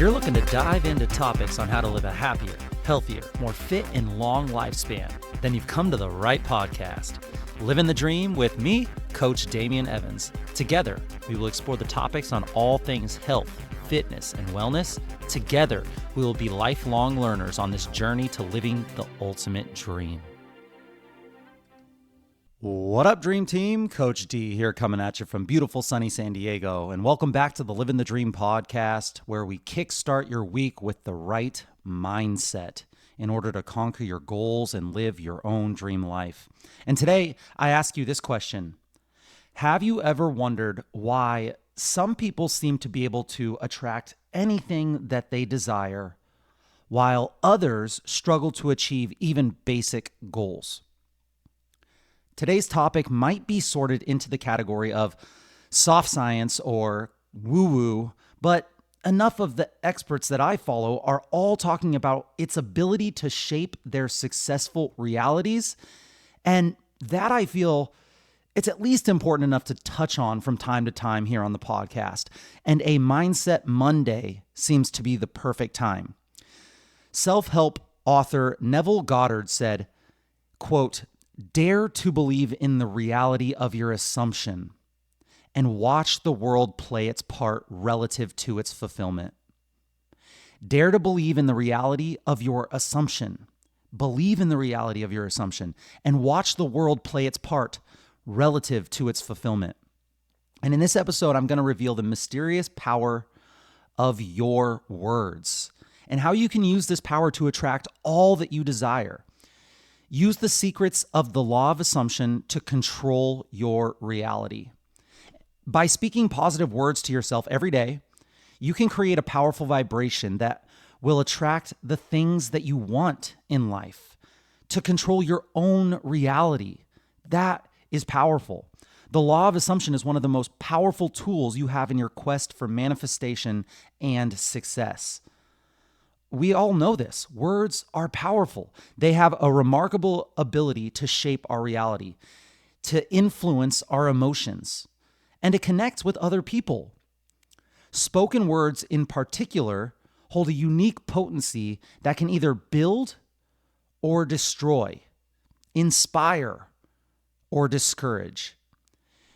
you're looking to dive into topics on how to live a happier, healthier, more fit, and long lifespan, then you've come to the right podcast. Living the Dream with me, Coach Damian Evans. Together, we will explore the topics on all things health, fitness, and wellness. Together, we will be lifelong learners on this journey to living the ultimate dream. What up, Dream Team? Coach D here coming at you from beautiful sunny San Diego, and welcome back to the Living the Dream podcast, where we kickstart your week with the right mindset in order to conquer your goals and live your own dream life. And today, I ask you this question. Have you ever wondered why some people seem to be able to attract anything that they desire, while others struggle to achieve even basic goals? Today's topic might be sorted into the category of soft science or woo-woo, but enough of the experts that I follow are all talking about its ability to shape their successful realities. And that, I feel, it's at least important enough to touch on from time to time here on the podcast. And a Mindset Monday seems to be the perfect time. Self-help author Neville Goddard said, quote, "Dare to believe in the reality of your assumption and watch the world play its part relative to its fulfillment." Dare to believe in the reality of your assumption. Believe in the reality of your assumption and watch the world play its part relative to its fulfillment. And in this episode, I'm going to reveal the mysterious power of your words and how you can use this power to attract all that you desire. Use the secrets of the law of assumption to control your reality. By speaking positive words to yourself every day, you can create a powerful vibration that will attract the things that you want in life. To control your own reality, that is powerful. The law of assumption is one of the most powerful tools you have in your quest for manifestation and success. We all know this. Words are powerful. They have a remarkable ability to shape our reality, to influence our emotions, and to connect with other people. Spoken words in particular hold a unique potency that can either build or destroy, inspire or discourage.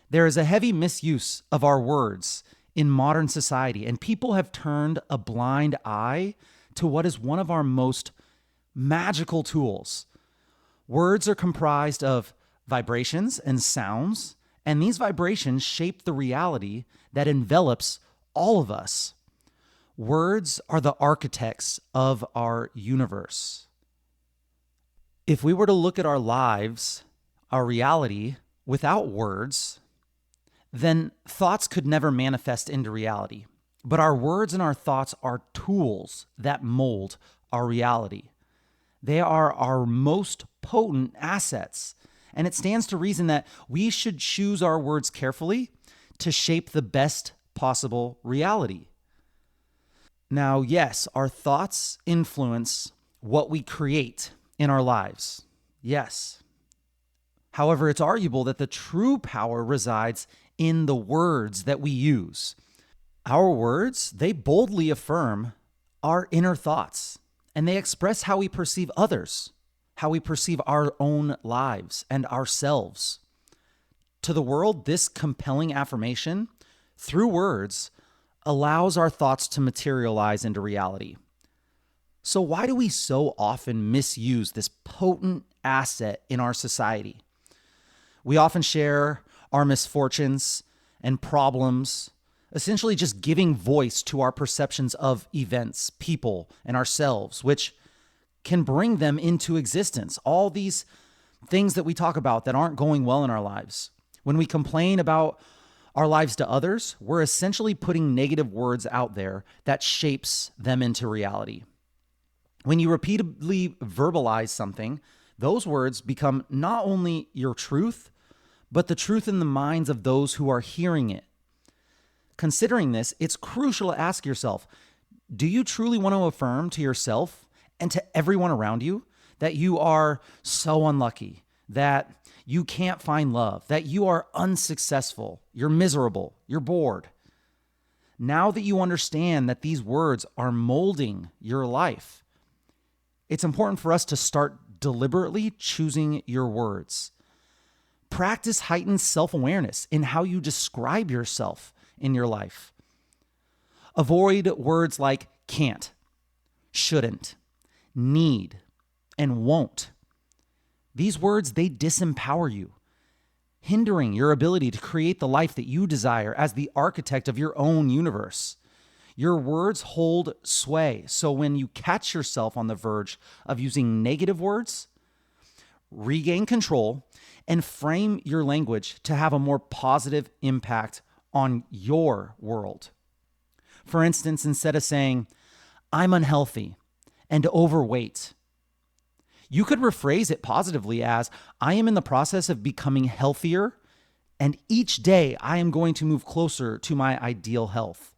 There is a heavy misuse of our words in modern society, and people have turned a blind eye to what is one of our most magical tools. Words are comprised of vibrations and sounds, and these vibrations shape the reality that envelops all of us. Words are the architects of our universe. If we were to look at our lives, our reality, without words, then thoughts could never manifest into reality. But our words and our thoughts are tools that mold our reality. They are our most potent assets. And it stands to reason that we should choose our words carefully to shape the best possible reality. Now, yes, our thoughts influence what we create in our lives. Yes. However, it's arguable that the true power resides in the words that we use. Our words, they boldly affirm our inner thoughts, and they express how we perceive others, how we perceive our own lives and ourselves. To the world, this compelling affirmation, through words, allows our thoughts to materialize into reality. So why do we so often misuse this potent asset in our society? We often share our misfortunes and problems, essentially just giving voice to our perceptions of events, people, and ourselves, which can bring them into existence. All these things that we talk about that aren't going well in our lives. When we complain about our lives to others, we're essentially putting negative words out there that shapes them into reality. When you repeatedly verbalize something, those words become not only your truth, but the truth in the minds of those who are hearing it. Considering this, it's crucial to ask yourself, do you truly want to affirm to yourself and to everyone around you that you are so unlucky, that you can't find love, that you are unsuccessful, you're miserable, you're bored? Now that you understand that these words are molding your life, it's important for us to start deliberately choosing your words. Practice heightened self-awareness in how you describe yourself in your life. Avoid words like can't, shouldn't, need, and won't. These words, they disempower you, hindering your ability to create the life that you desire as the architect of your own universe. Your words hold sway, so when you catch yourself on the verge of using negative words, regain control and frame your language to have a more positive impact on your world. For instance, instead of saying, I'm unhealthy and overweight, you could rephrase it positively as, I am in the process of becoming healthier, and each day I am going to move closer to my ideal health.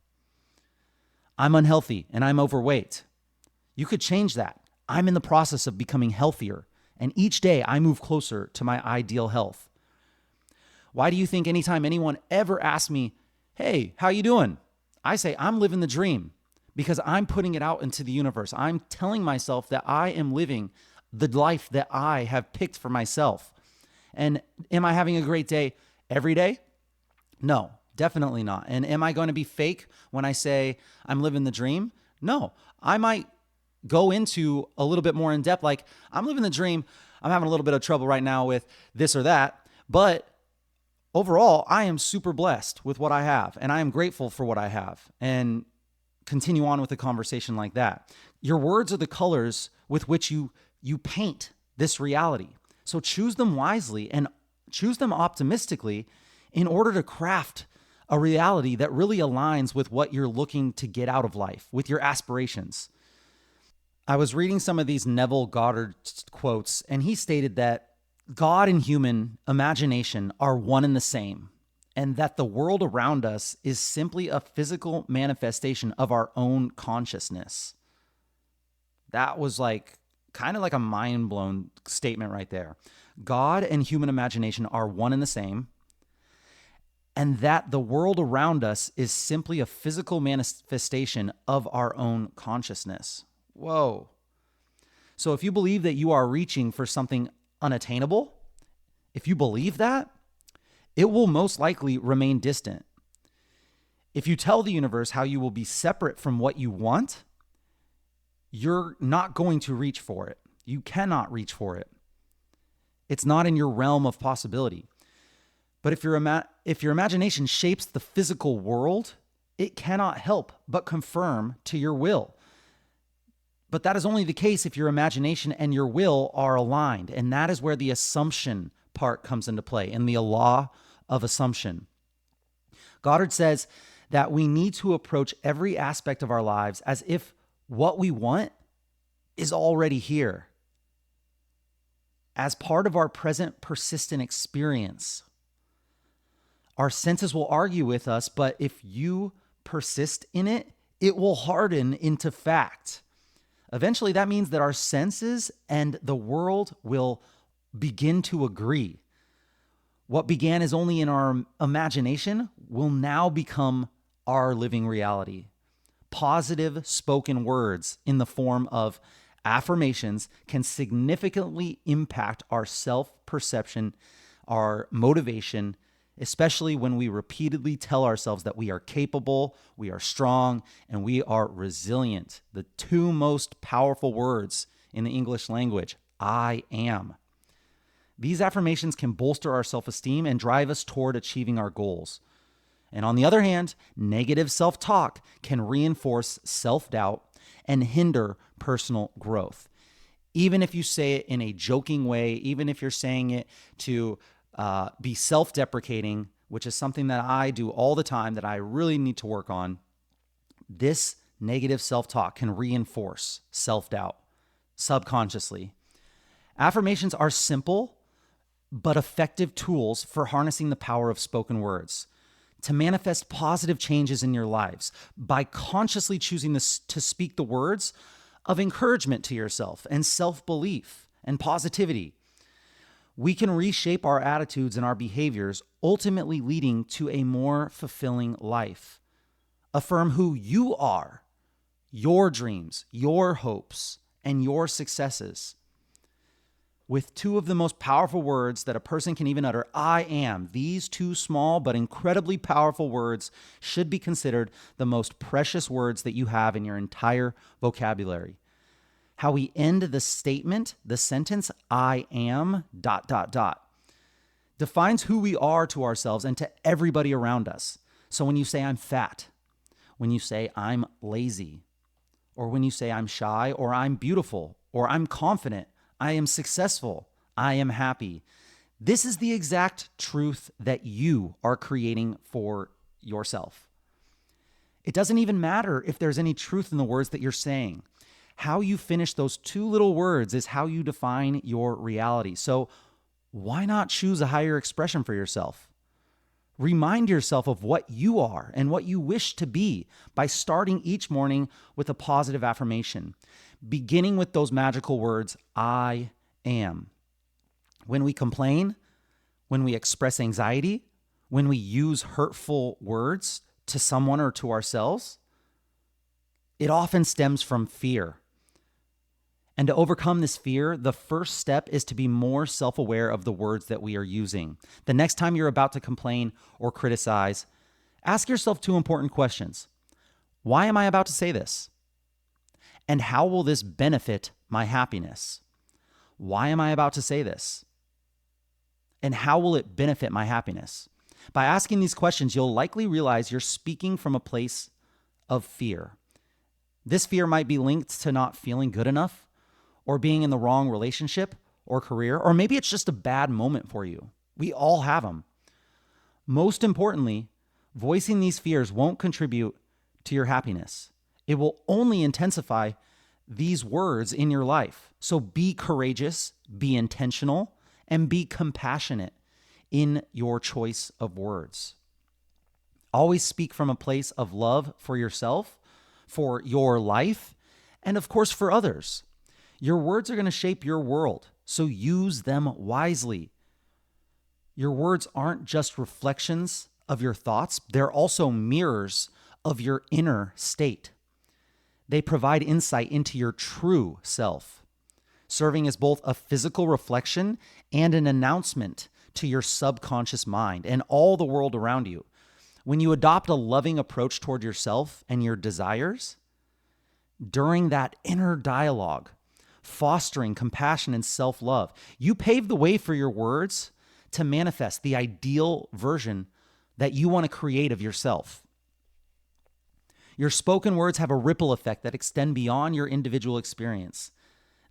I'm unhealthy and I'm overweight. You could change that. I'm in the process of becoming healthier, and each day I move closer to my ideal health. Why do you think anytime anyone ever asks me, hey, how you doing? I say, I'm living the dream, because I'm putting it out into the universe. I'm telling myself that I am living the life that I have picked for myself. And am I having a great day every day? No, definitely not. And am I going to be fake when I say I'm living the dream? No, I might go into a little bit more in depth, like I'm living the dream. I'm having a little bit of trouble right now with this or that, but overall, I am super blessed with what I have, and I am grateful for what I have, and continue on with a conversation like that. Your words are the colors with which you paint this reality. So choose them wisely and choose them optimistically in order to craft a reality that really aligns with what you're looking to get out of life, with your aspirations. I was reading some of these Neville Goddard quotes, and he stated that God and human imagination are one and the same, and that the world around us is simply a physical manifestation of our own consciousness. That was kind of like a mind-blown statement right there. God and human imagination are one and the same, and that the world around us is simply a physical manifestation of our own consciousness. Whoa. So if you believe that you are reaching for something unattainable, if you believe that, it will most likely remain distant. If you tell the universe how you will be separate from what you want, you're not going to reach for it. You cannot reach for it. It's not in your realm of possibility. But if your imagination shapes the physical world, it cannot help but conform to your will. But that is only the case if your imagination and your will are aligned. And that is where the assumption part comes into play, in the law of assumption. Goddard says that we need to approach every aspect of our lives as if what we want is already here, as part of our present persistent experience. Our senses will argue with us, but if you persist in it, it will harden into fact. Eventually, that means that our senses and the world will begin to agree. What began as only in our imagination will now become our living reality. Positive spoken words in the form of affirmations can significantly impact our self-perception, our motivation, especially when we repeatedly tell ourselves that we are capable, we are strong, and we are resilient. The two most powerful words in the English language, I am. These affirmations can bolster our self-esteem and drive us toward achieving our goals. And on the other hand, negative self-talk can reinforce self-doubt and hinder personal growth. Even if you say it in a joking way, even if you're saying it to be self-deprecating, which is something that I do all the time that I really need to work on, this negative self-talk can reinforce self-doubt subconsciously. Affirmations are simple but effective tools for harnessing the power of spoken words to manifest positive changes in your lives by consciously choosing to speak the words of encouragement to yourself and self-belief and positivity. We can reshape our attitudes and our behaviors, ultimately leading to a more fulfilling life. Affirm who you are, your dreams, your hopes, and your successes. With two of the most powerful words that a person can even utter, I am. These two small but incredibly powerful words should be considered the most precious words that you have in your entire vocabulary. How we end the statement, the sentence, I am, ... defines who we are to ourselves and to everybody around us. So when you say I'm fat, when you say I'm lazy, or when you say I'm shy, or I'm beautiful, or I'm confident, I am successful, I am happy, this is the exact truth that you are creating for yourself. It doesn't even matter if there's any truth in the words that you're saying. How you finish those two little words is how you define your reality. So why not choose a higher expression for yourself? Remind yourself of what you are and what you wish to be by starting each morning with a positive affirmation, beginning with those magical words, I am. When we complain, when we express anxiety, when we use hurtful words to someone or to ourselves, it often stems from fear. And to overcome this fear, the first step is to be more self-aware of the words that we are using. The next time you're about to complain or criticize, ask yourself two important questions. Why am I about to say this? And how will this benefit my happiness? Why am I about to say this? And how will it benefit my happiness? By asking these questions, you'll likely realize you're speaking from a place of fear. This fear might be linked to not feeling good enough, or being in the wrong relationship or career, or maybe it's just a bad moment for you. We all have them. Most importantly, voicing these fears won't contribute to your happiness. It will only intensify these words in your life. So be courageous, be intentional, and be compassionate in your choice of words. Always speak from a place of love for yourself, for your life, and of course for others. Your words are going to shape your world, so use them wisely. Your words aren't just reflections of your thoughts, they're also mirrors of your inner state. They provide insight into your true self, serving as both a physical reflection and an announcement to your subconscious mind and all the world around you. When you adopt a loving approach toward yourself and your desires, during that inner dialogue, fostering compassion and self-love, you pave the way for your words to manifest the ideal version that you want to create of yourself. Your spoken words have a ripple effect that extend beyond your individual experience.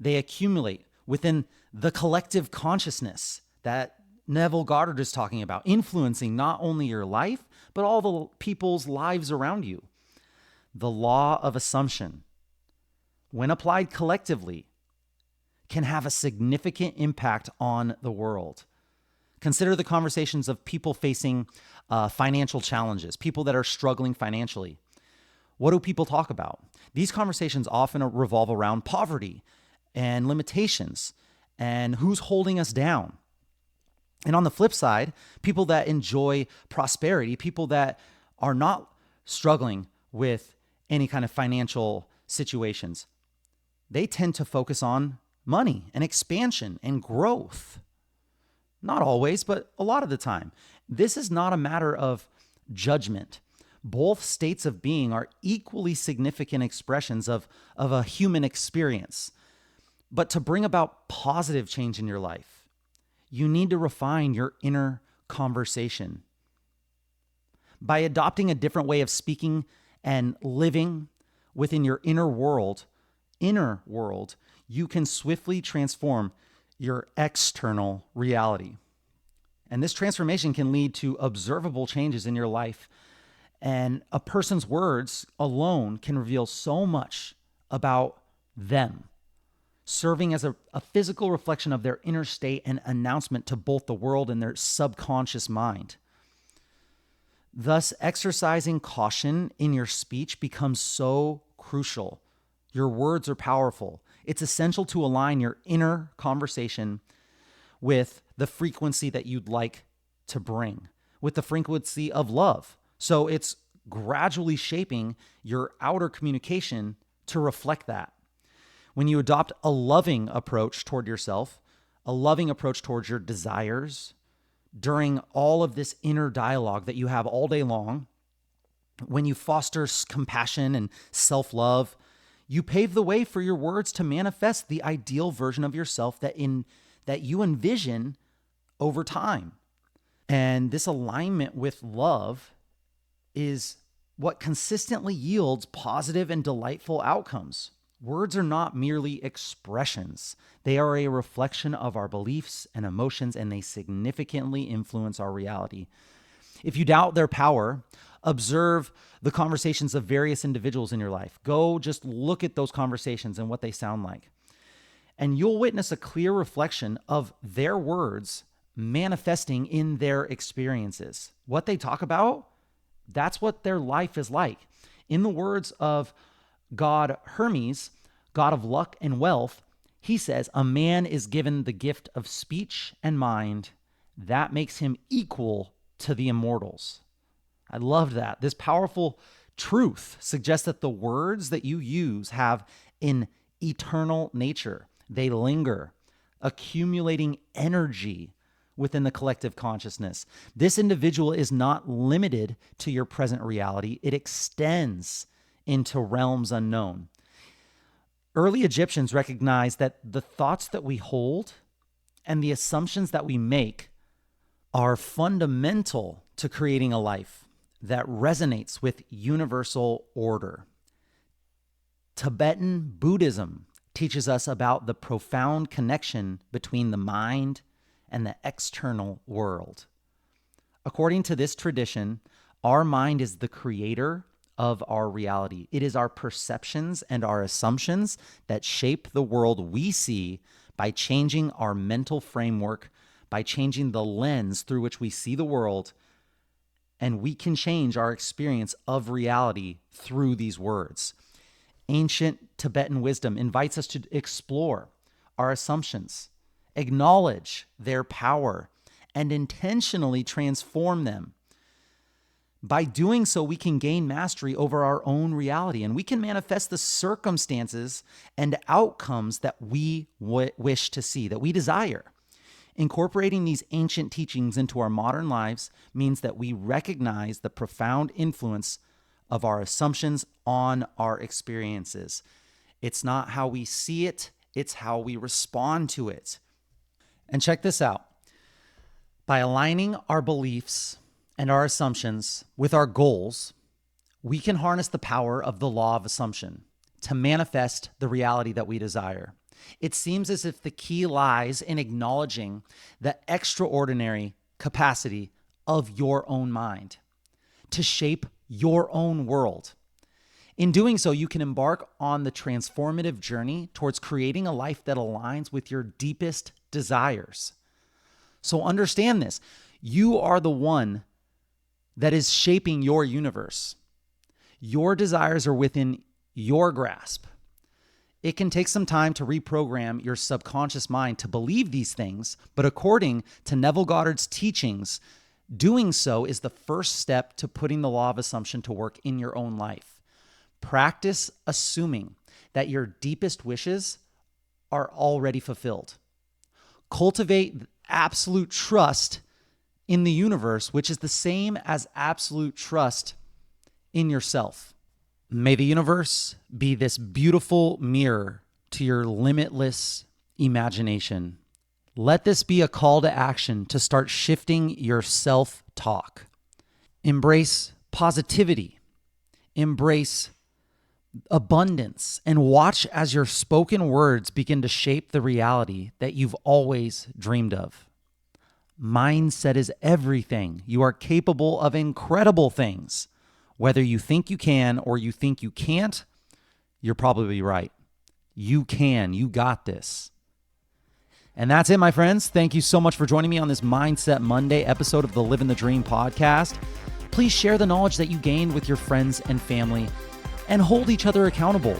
They accumulate within the collective consciousness that Neville Goddard is talking about, influencing not only your life, but all the people's lives around you. The law of assumption, when applied collectively, can have a significant impact on the world. Consider the conversations of people facing financial challenges, people that are struggling financially. What do people talk about? These conversations often revolve around poverty and limitations and who's holding us down. And on the flip side, people that enjoy prosperity, people that are not struggling with any kind of financial situations, they tend to focus on money and expansion and growth. Not always, but a lot of the time. This is not a matter of judgment. Both states of being are equally significant expressions of a human experience. But to bring about positive change in your life, you need to refine your inner conversation. By adopting a different way of speaking and living within your inner world, you can swiftly transform your external reality. And this transformation can lead to observable changes in your life. And a person's words alone can reveal so much about them, serving as a physical reflection of their inner state and announcement to both the world and their subconscious mind. Thus, exercising caution in your speech becomes so crucial. Your words are powerful. It's essential to align your inner conversation with the frequency that you'd like to bring, with the frequency of love. So it's gradually shaping your outer communication to reflect that. When you adopt a loving approach toward yourself, a loving approach towards your desires, during all of this inner dialogue that you have all day long, when you foster compassion and self-love, you pave the way for your words to manifest the ideal version of yourself that you envision over time. And this alignment with love is what consistently yields positive and delightful outcomes. Words are not merely expressions. They are a reflection of our beliefs and emotions, and they significantly influence our reality. If you doubt their power, observe the conversations of various individuals in your life. Go just look at those conversations and what they sound like. And you'll witness a clear reflection of their words manifesting in their experiences. What they talk about, that's what their life is like. In the words of God Hermes, god of luck and wealth, he says, "A man is given the gift of speech and mind. That makes him equal to the immortals." I love that. This powerful truth suggests that the words that you use have an eternal nature. They linger, accumulating energy within the collective consciousness. This individual is not limited to your present reality. It extends into realms unknown. Early Egyptians recognized that the thoughts that we hold and the assumptions that we make are fundamental to creating a life that resonates with universal order. Tibetan Buddhism teaches us about the profound connection between the mind and the external world. According to this tradition, our mind is the creator of our reality. It is our perceptions and our assumptions that shape the world we see by changing our mental framework, by changing the lens through which we see the world, and we can change our experience of reality through these words. Ancient Tibetan wisdom invites us to explore our assumptions, acknowledge their power, and intentionally transform them. By doing so, we can gain mastery over our own reality, and we can manifest the circumstances and outcomes that we wish to see, that we desire. Incorporating these ancient teachings into our modern lives means that we recognize the profound influence of our assumptions on our experiences. It's not how we see it, it's how we respond to it. And check this out. By aligning our beliefs and our assumptions with our goals, we can harness the power of the law of assumption to manifest the reality that we desire. It seems as if the key lies in acknowledging the extraordinary capacity of your own mind to shape your own world. In doing so, you can embark on the transformative journey towards creating a life that aligns with your deepest desires. So understand this. You are the one that is shaping your universe. Your desires are within your grasp. It can take some time to reprogram your subconscious mind to believe these things, but according to Neville Goddard's teachings, doing so is the first step to putting the law of assumption to work in your own life. Practice assuming that your deepest wishes are already fulfilled. Cultivate absolute trust in the universe, which is the same as absolute trust in yourself. May the universe be this beautiful mirror to your limitless imagination. Let this be a call to action to start shifting your self-talk. Embrace positivity. Embrace abundance, and watch as your spoken words begin to shape the reality that you've always dreamed of. Mindset is everything. You are capable of incredible things. Whether you think you can or you think you can't, you're probably right. You can. You got this. And that's it, my friends. Thank you so much for joining me on this Mindset Monday episode of the Living the Dream podcast. Please share the knowledge that you gained with your friends and family and hold each other accountable.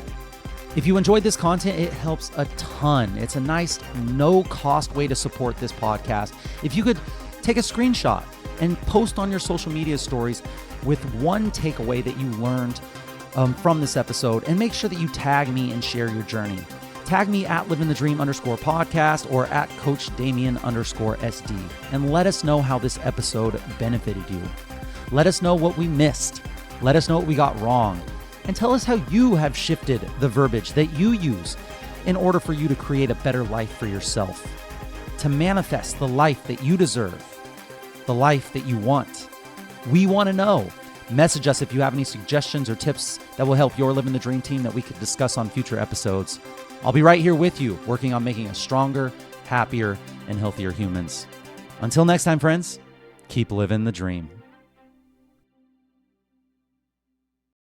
If you enjoyed this content, it helps a ton. It's a nice, no-cost way to support this podcast. If you could take a screenshot and post on your social media stories with one takeaway that you learned from this episode, and make sure that you tag me and share your journey. Tag me at livingthedream_podcast or at Coach Damien_SD, and let us know how this episode benefited you. Let us know what we missed. Let us know what we got wrong, and tell us how you have shifted the verbiage that you use in order for you to create a better life for yourself, to manifest the life that you deserve, the life that you want. We want to know. Message us if you have any suggestions or tips that will help your Living the Dream team that we could discuss on future episodes. I'll be right here with you, working on making us stronger, happier, and healthier humans. Until next time, friends, keep living the dream.